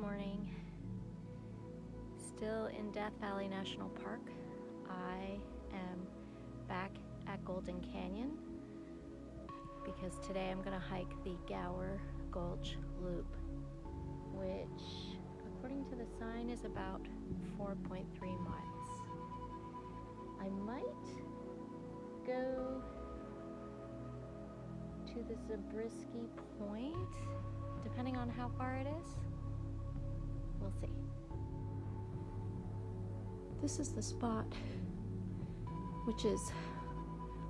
morning. Still in Death Valley National Park. I am back at Golden Canyon because today I'm going to hike the Gower Gulch Loop, which, according to the sign, is about 4.3 miles. I might go to the Zabriskie Point, depending on how far it is. We'll see. This is the spot, which is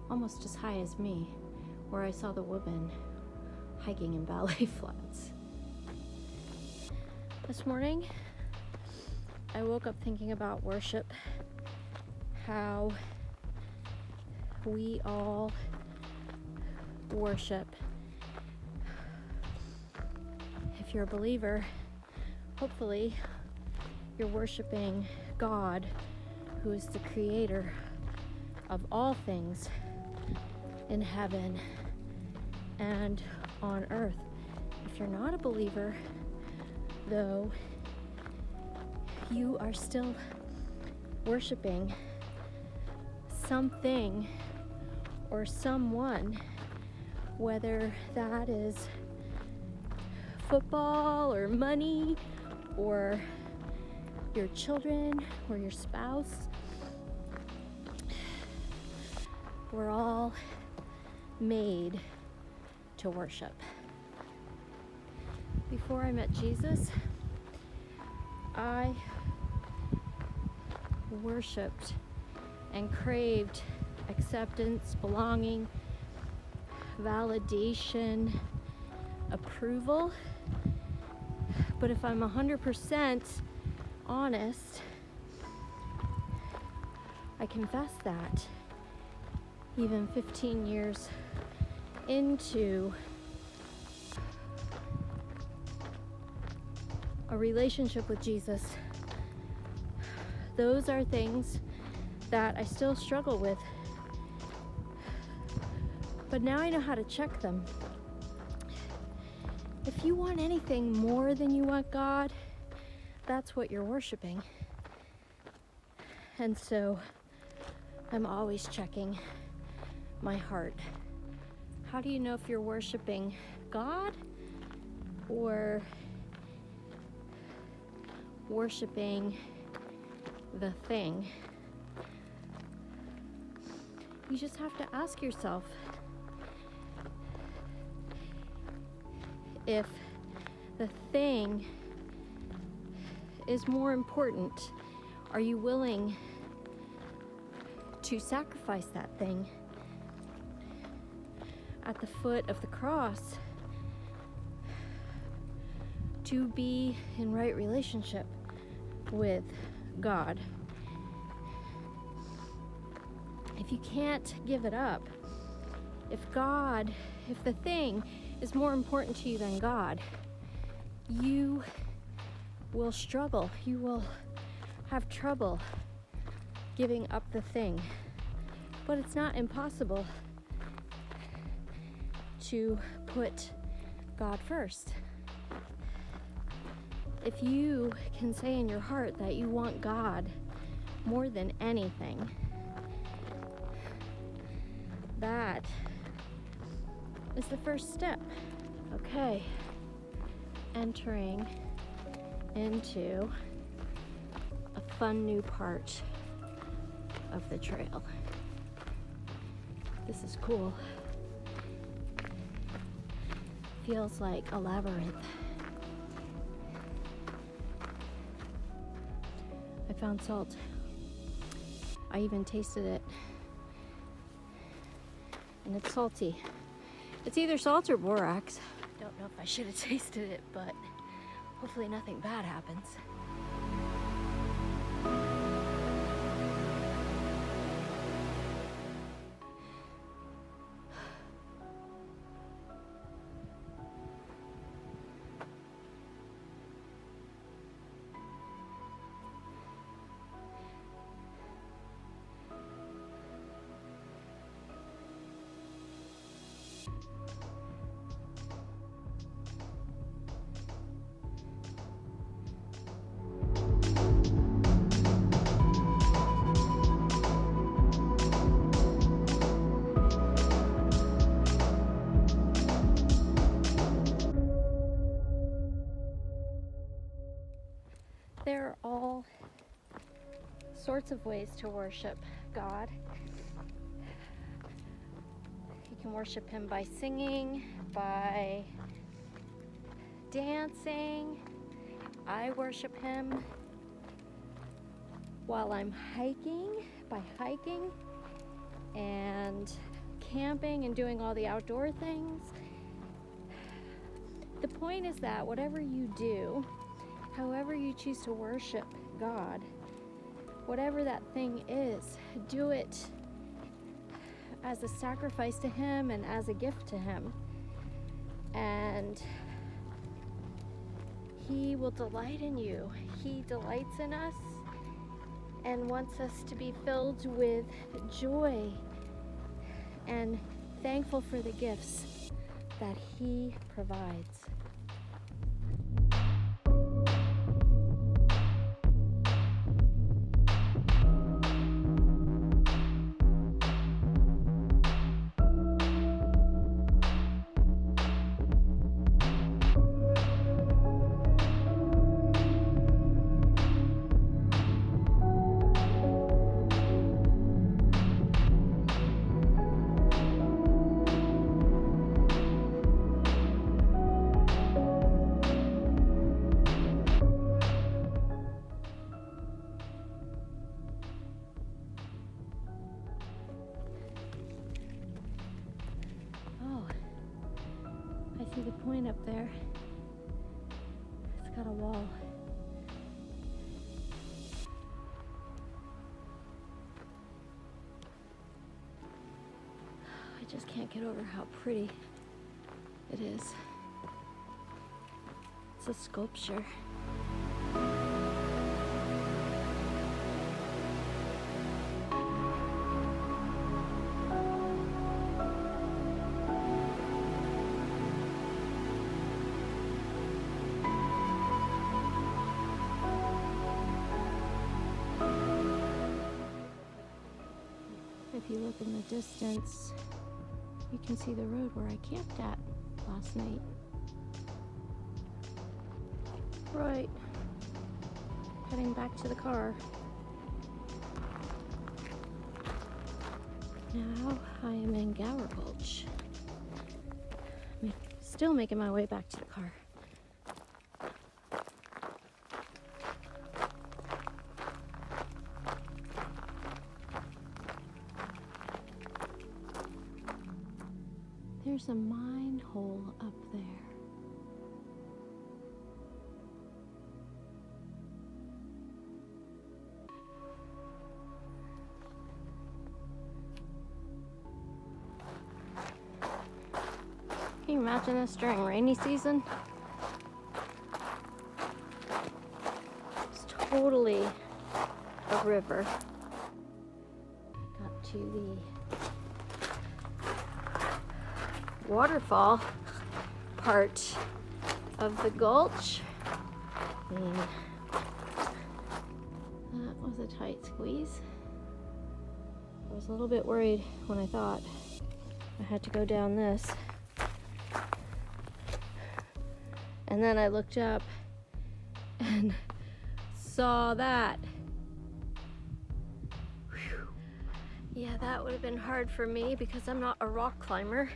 almost as high as me, where I saw the woman hiking in Ballet Flats. This morning, I woke up thinking about worship, how we all worship. If you're a believer, hopefully you're worshiping God, who is the creator of all things in heaven and on earth. If you're not a believer, though, you are still worshiping something or someone, whether that is football or money or your children or your spouse. We're all made to worship. Before I met Jesus, I worshiped and craved acceptance, belonging, validation, approval. But if I'm 100% honest, I confess that even 15 years into a relationship with Jesus, those are things that I still struggle with. But now I know how to check them. If you want anything more than you want God, that's what you're worshiping. And so I'm always checking my heart. How do you know if you're worshiping God or worshiping the thing? You just have to ask yourself, if the thing is more important, are you willing to sacrifice that thing at the foot of the cross to be in right relationship with God? If you can't give it up, if the thing is more important to you than God, you will struggle. You will have trouble giving up the thing. But it's not impossible to put God first. If you can say in your heart that you want God more than anything, that is the first step. Okay, entering into a fun new part of the trail. This is cool. Feels like a labyrinth. I found salt. I even tasted it. And it's salty. It's either salt or borax. Don't know if I should have tasted it, but hopefully nothing bad happens. sorts of ways to worship God. You can worship Him by singing, by dancing. I worship Him while I'm hiking, by hiking and camping and doing all the outdoor things. The point is that whatever you do, however you choose to worship God, whatever that thing is, do it as a sacrifice to Him and as a gift to Him. And He will delight in you. He delights in us and wants us to be filled with joy and thankful for the gifts that He provides. See the point up there? It's got a wall. I just can't get over how pretty it is. It's a sculpture. If you look in the distance, you can see the road where I camped at last night. Right. Heading back to the car. Now I am in Gower Gulch. Still making my way back to the car. There's a mine hole up there. Can you imagine this during rainy season? It's totally a river. Got to the waterfall part of the gulch. And that was a tight squeeze. I was a little bit worried when I thought I had to go down this. And then I looked up and saw that. Whew. Yeah, that would have been hard for me because I'm not a rock climber.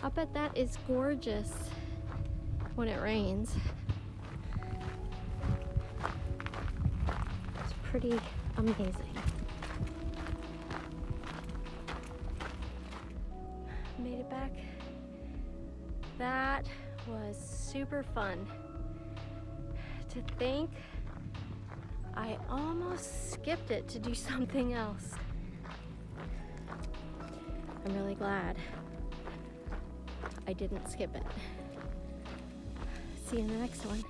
I bet that is gorgeous when it rains. It's pretty amazing. Made it back. That was super fun. To think I almost skipped it to do something else. I'm really glad I didn't skip it. See you in the next one.